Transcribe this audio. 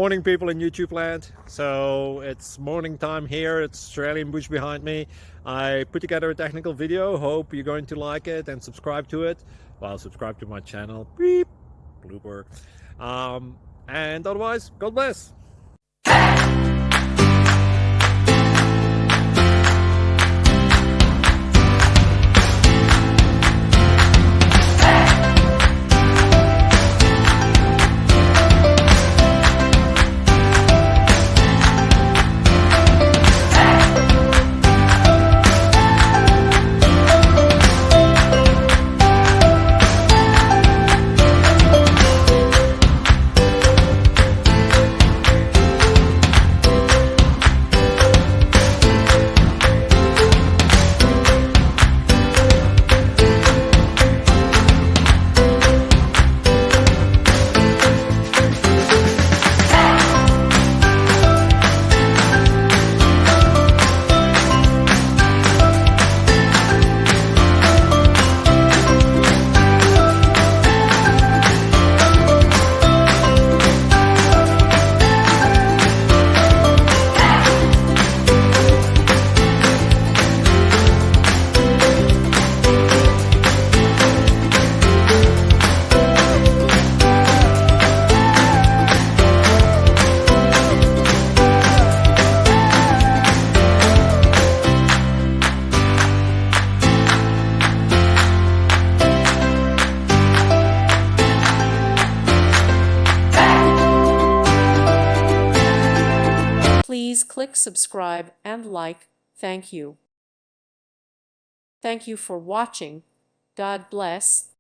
Morning, people in YouTube land. So it's morning time here. It's Australian bush behind me. I put together a technical video. Hope you're going to like it and subscribe to it. Well, subscribe to my channel. Beep, blooper. And otherwise, God bless. Please click subscribe and like. Thank you. Thank you for watching. God bless.